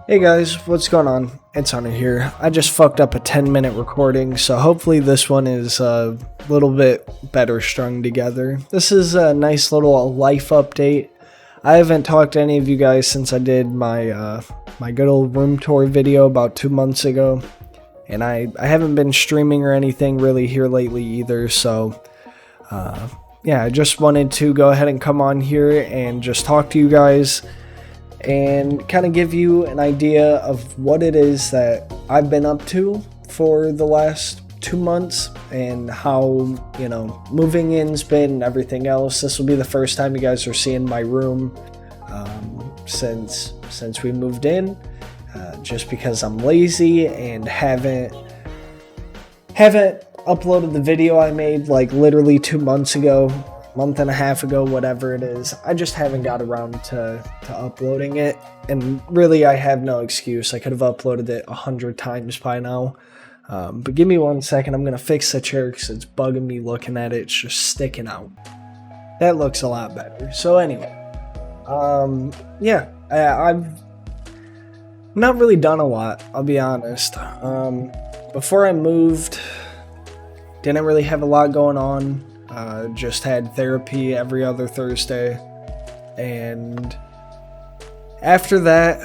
Hey guys, what's going on? It's Hunter here. I just fucked up a 10-minute recording, so hopefully this one is a little bit better strung together. This is a nice little life update. I haven't talked to any of you guys since I did my my good old room tour video about 2 months ago, and I haven't been streaming or anything really here lately either, so yeah, I just wanted to go ahead and come on here and just talk to you guys and kind of give you an idea of what it is that I've been up to for the last 2 months and how, you know, moving in's been and everything else. This will be the first time you guys are seeing my room since we moved in, just because I'm lazy and haven't uploaded the video I made like literally 2 months ago, month and a half ago, whatever it is. I just haven't got around to uploading it, and really I have no excuse. I could have uploaded it 100 times by now, but give me 1 second. I'm gonna fix the chair because it's bugging me looking at it. It's just sticking out. That looks a lot better. So anyway, yeah, I've not really done a lot, I'll be honest. Before I moved, didn't really have a lot going on. Just had therapy every other Thursday, and after that,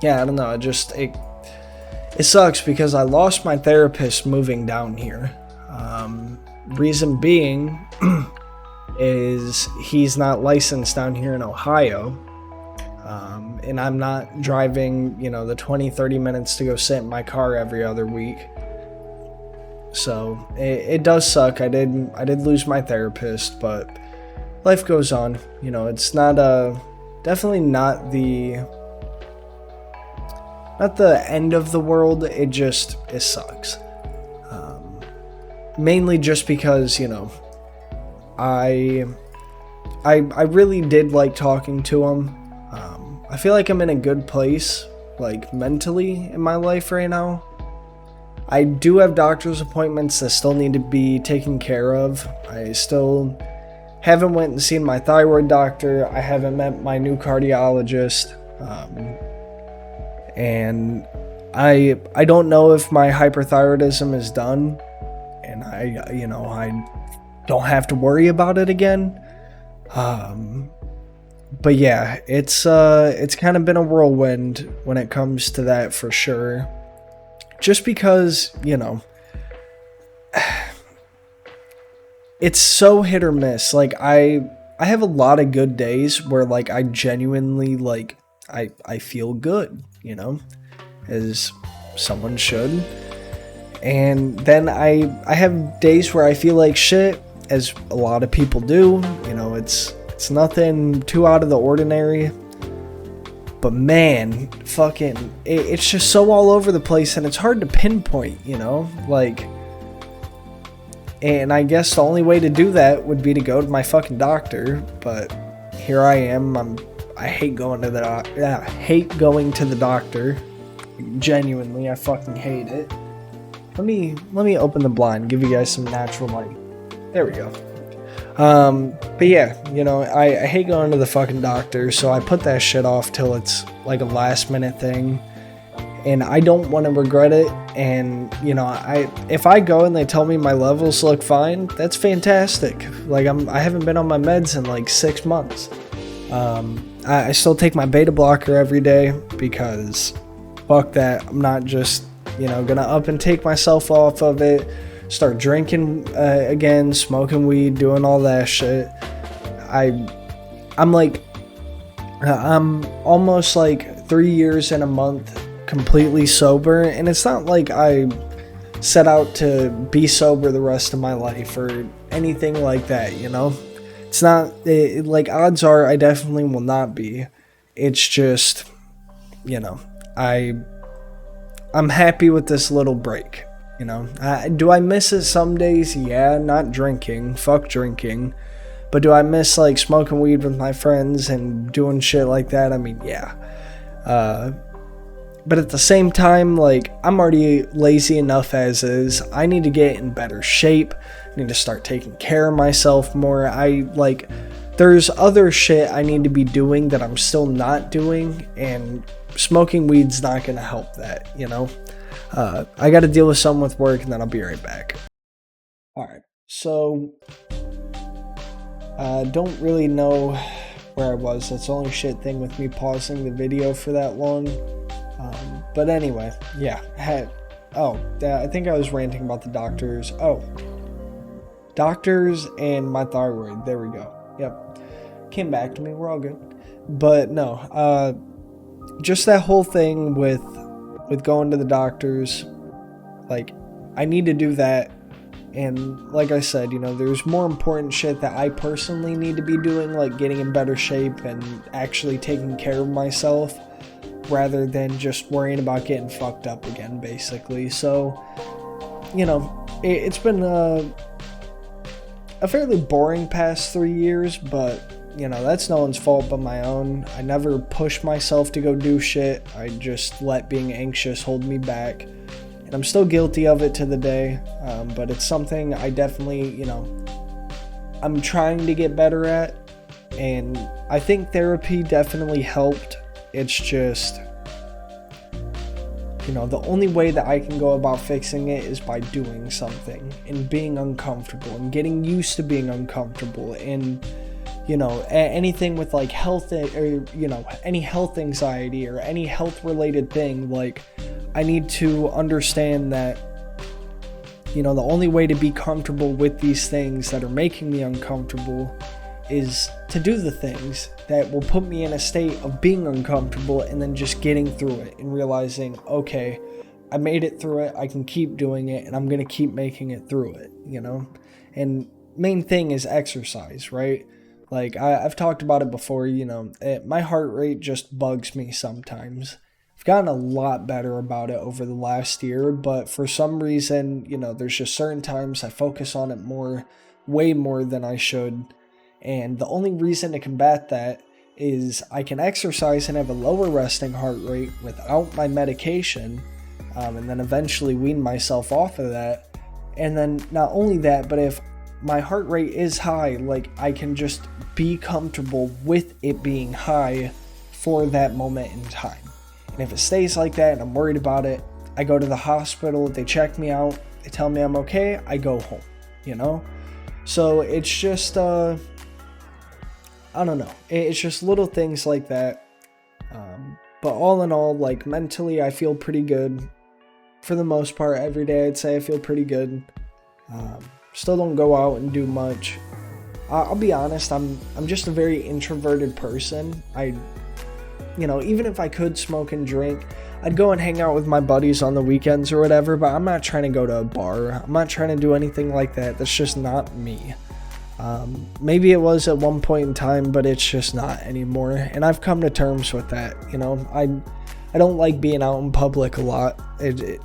yeah, I don't know, it sucks because I lost my therapist moving down here. Reason being is he's not licensed down here in Ohio, and I'm not driving, you know, the 20-30 minutes to go sit in my car every other week. So it does suck. I did lose my therapist, but life goes on. You know, it's not definitely not the end of the world. It sucks. Mainly just because, you know, I really did like talking to him. I feel like I'm in a good place, like mentally, in my life right now. I do have doctor's appointments that still need to be taken care of. I still haven't went and seen my thyroid doctor. I haven't met my new cardiologist. And I don't know if my hyperthyroidism is done, and I don't have to worry about it again. But yeah, it's kind of been a whirlwind when it comes to that, for sure. Just because, you know, it's so hit or miss. Like, I have a lot of good days where, like, I genuinely, like, I feel good, you know, as someone should. And then I have days where I feel like shit, as a lot of people do. You know, it's nothing too out of the ordinary. But man, fucking, it's just so all over the place, and it's hard to pinpoint, you know, like, and I guess the only way to do that would be to go to my fucking doctor, but here I am. I hate going to the doctor. Genuinely, I fucking hate it. Let me open the blind, give you guys some natural light. There we go. But yeah, you know, I hate going to the fucking doctor, so I put that shit off till it's like a last minute thing, and I don't want to regret it. And, you know, if I go and they tell me my levels look fine, that's fantastic. Like, I haven't been on my meds in like 6 months. I still take my beta blocker every day because fuck that. I'm not just, you know, gonna up and take myself off of it, start drinking again, smoking weed, doing all that shit. I'm almost like 3 years and a month completely sober, and it's not like I set out to be sober the rest of my life or anything like that, you know? It's not, like, odds are I definitely will not be. It's just, you know, I'm happy with this little break. You know, do I miss it some days? Yeah, not drinking. Fuck drinking. But do I miss, like, smoking weed with my friends and doing shit like that? I mean, yeah. But at the same time, like, I'm already lazy enough as is. I need to get in better shape. I need to start taking care of myself more. there's other shit I need to be doing that I'm still not doing, and smoking weed's not going to help that, you know? I got to deal with something with work, and then I'll be right back. Alright, so don't really know where I was. That's the only shit thing with me pausing the video for that long. But anyway, yeah. I think I was ranting about the doctors. Doctors and my thyroid. There we go. Yep. Came back to me. We're all good. But no, just that whole thing with going to the doctors, like, I need to do that. And like I said, you know, there's more important shit that I personally need to be doing, like getting in better shape and actually taking care of myself, rather than just worrying about getting fucked up again, basically. So, you know, it's been a fairly boring past 3 years, but, you know, that's no one's fault but my own. I never pushed myself to go do shit. I just let being anxious hold me back. And I'm still guilty of it to the day, but it's something I definitely, you know, I'm trying to get better at, and I think therapy definitely helped. It's just, you know, the only way that I can go about fixing it is by doing something and being uncomfortable and getting used to being uncomfortable, and, you know, anything with like health, or, you know, any health anxiety or any health related thing, like, I need to understand that, you know, the only way to be comfortable with these things that are making me uncomfortable is to do the things that will put me in a state of being uncomfortable, and then just getting through it and realizing, okay, I made it through it, I can keep doing it, and I'm going to keep making it through it, you know? And main thing is exercise, right? Like, I've talked about it before, you know, my heart rate just bugs me sometimes. I've gotten a lot better about it over the last year, but for some reason, you know, there's just certain times I focus on it way more than I should. And the only reason to combat that is I can exercise and have a lower resting heart rate without my medication, and then eventually wean myself off of that. And then not only that, but if my heart rate is high, like, I can just be comfortable with it being high for that moment in time. And if it stays like that and I'm worried about it, I go to the hospital, they check me out, they tell me I'm okay, I go home, you know? So it's just, I don't know. It's just little things like that. But all in all, like, mentally, I feel pretty good. For the most part, every day I'd say I feel pretty good. Still don't go out and do much. I'll be honest, I'm just a very introverted person. You know, even if I could smoke and drink, I'd go and hang out with my buddies on the weekends or whatever, but I'm not trying to go to a bar. I'm not trying to do anything like that. That's just not me. Maybe it was at one point in time, but it's just not anymore. And I've come to terms with that. You know, I don't like being out in public a lot. It's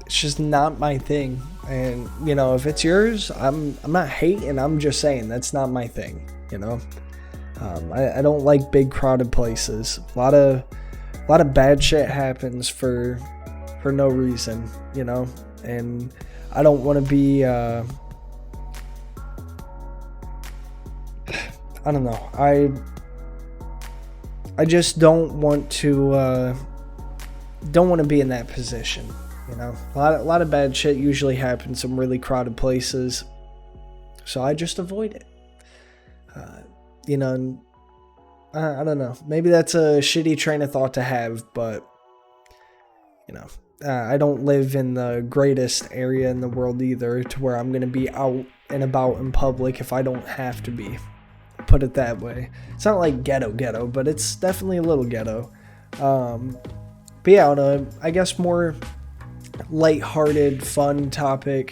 just not my thing. And, you know, if it's yours, I'm not hating. I'm just saying that's not my thing, you know? I don't like big crowded places. A lot of bad shit happens for no reason, you know, and I don't want to be, I don't know. I just don't want to be in that position, you know. A lot of bad shit usually happens in really crowded places, so I just avoid it. You know, I don't know. Maybe that's a shitty train of thought to have, but, you know, I don't live in the greatest area in the world either, to where I'm going to be out and about in public if I don't have to be. Put it that way. It's not like ghetto, but it's definitely a little ghetto. But yeah, on a, I guess, more lighthearted, fun topic,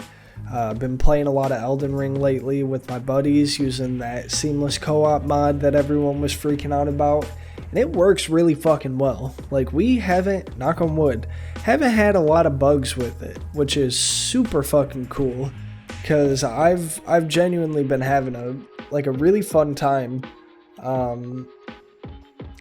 been playing a lot of Elden Ring lately with my buddies, using that seamless co-op mod that everyone was freaking out about, and it works really fucking well. Like, we haven't, knock on wood, haven't had a lot of bugs with it, which is super fucking cool, because I've genuinely been having a really fun time.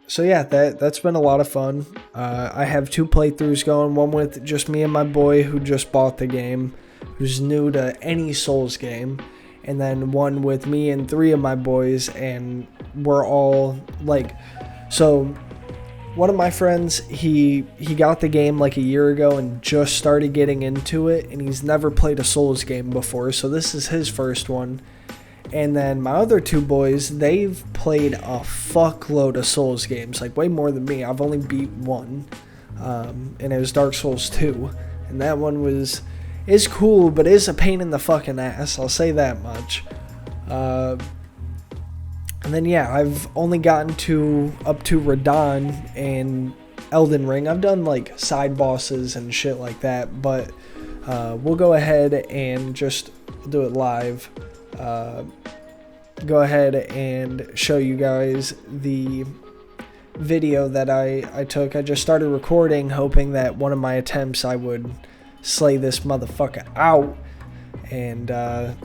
So yeah, that's been a lot of fun. I have 2 playthroughs going, one with just me and my boy who just bought the game, who's new to any Souls game, and then one with me and 3 of my boys, and we're all like, so one of my friends, he got the game like a year ago and just started getting into it, and he's never played a Souls game before, so this is his first one. And then my other 2 boys, they've played a fuckload of Souls games, like way more than me. I've only beat one, and it was Dark Souls 2, and that one is cool, but is a pain in the fucking ass, I'll say that much. And then yeah, I've only gotten up to Radahn and Elden Ring. I've done like side bosses and shit like that, but we'll go ahead and just do it live. Go ahead and show you guys the video that I took. I just started recording, hoping that one of my attempts I would slay this motherfucker out, and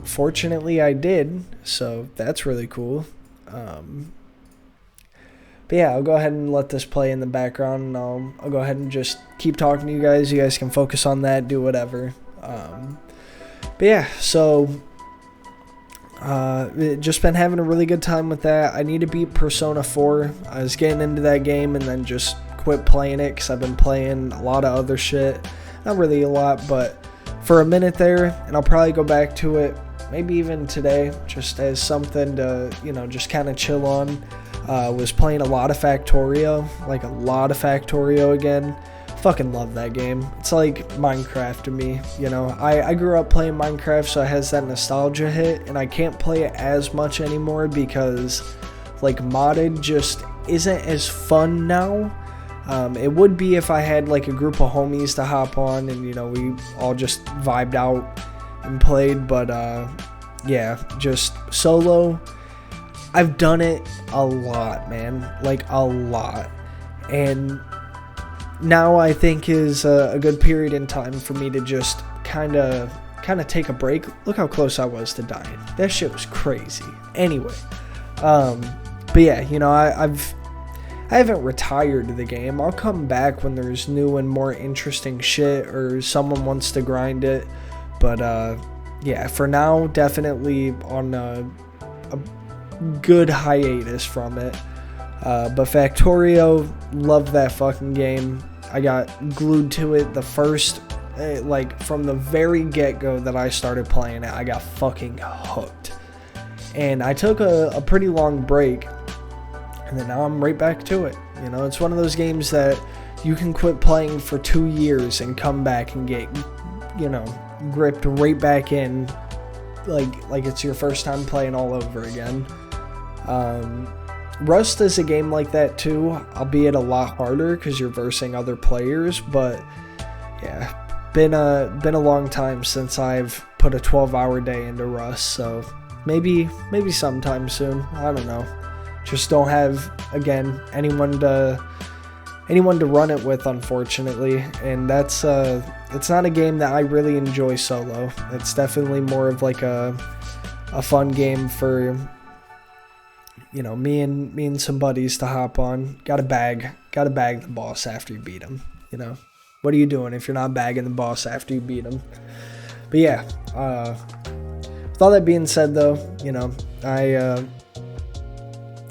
fortunately I did, so that's really cool. But yeah, I'll go ahead and let this play in the background, and I'll go ahead and just keep talking to you guys. You guys can focus on that, do whatever. But yeah, so just been having a really good time with that. I need to beat Persona 4. I was getting into that game and then just quit playing it because I've been playing a lot of other shit. Not really a lot, but for a minute there, and I'll probably go back to it maybe even today, just as something to, you know, just kind of chill on. Was playing a lot of Factorio, like a lot of Factorio again. Fucking love that game. It's like Minecraft to me, you know. I grew up playing Minecraft, so it has that nostalgia hit, and I can't play it as much anymore because like modded just isn't as fun now. It would be if I had like a group of homies to hop on and, you know, we all just vibed out and played, but yeah, just solo, I've done it a lot, man, like a lot, and now I think is a good period in time for me to just kind of take a break. Look how close I was to dying. That shit was crazy. Anyway, but yeah, you know, I haven't retired the game. I'll come back when there's new and more interesting shit or someone wants to grind it. But yeah, for now, definitely on a good hiatus from it. But Factorio, love that fucking game. I got glued to it the first, like from the very get-go that I started playing it, I got fucking hooked. And I took a pretty long break, and then now I'm right back to it. You know, it's one of those games that you can quit playing for 2 years and come back and get, you know, gripped right back in, like it's your first time playing all over again. Rust is a game like that too, albeit a lot harder because you're versing other players, but yeah, been a long time since I've put a 12-hour day into Rust, so maybe sometime soon. I don't know. Just don't have, again, anyone to run it with, unfortunately, and that's it's not a game that I really enjoy solo. It's definitely more of like a fun game for, you know, me and some buddies to hop on. Gotta bag the boss after you beat him. You know, what are you doing if you're not bagging the boss after you beat him? But yeah, with all that being said, though, you know,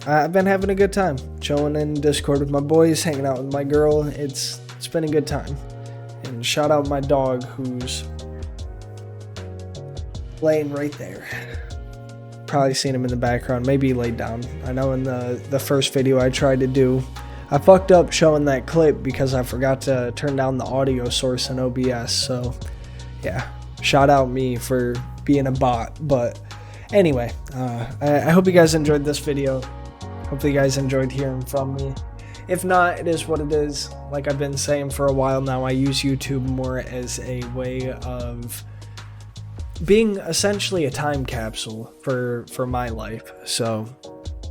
I've been having a good time chilling in Discord with my boys, hanging out with my girl. It's been a good time. And shout out my dog who's laying right there. Probably seen him in the background. Maybe he laid down. I know in the first video I tried to do, I fucked up showing that clip because I forgot to turn down the audio source in OBS. So yeah, shout out me for being a bot. But anyway, I hope you guys enjoyed this video. Hopefully you guys enjoyed hearing from me. If not, it is what it is. Like I've been saying for a while now, I use YouTube more as a way of being essentially a time capsule for my life. So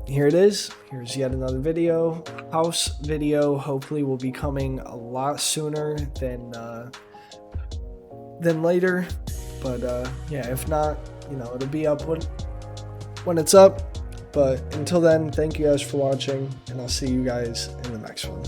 here it is. Here's yet another video. House video hopefully will be coming a lot sooner than later. But yeah, if not, you know, it'll be up when it's up. But until then, thank you guys for watching, and I'll see you guys in the next one.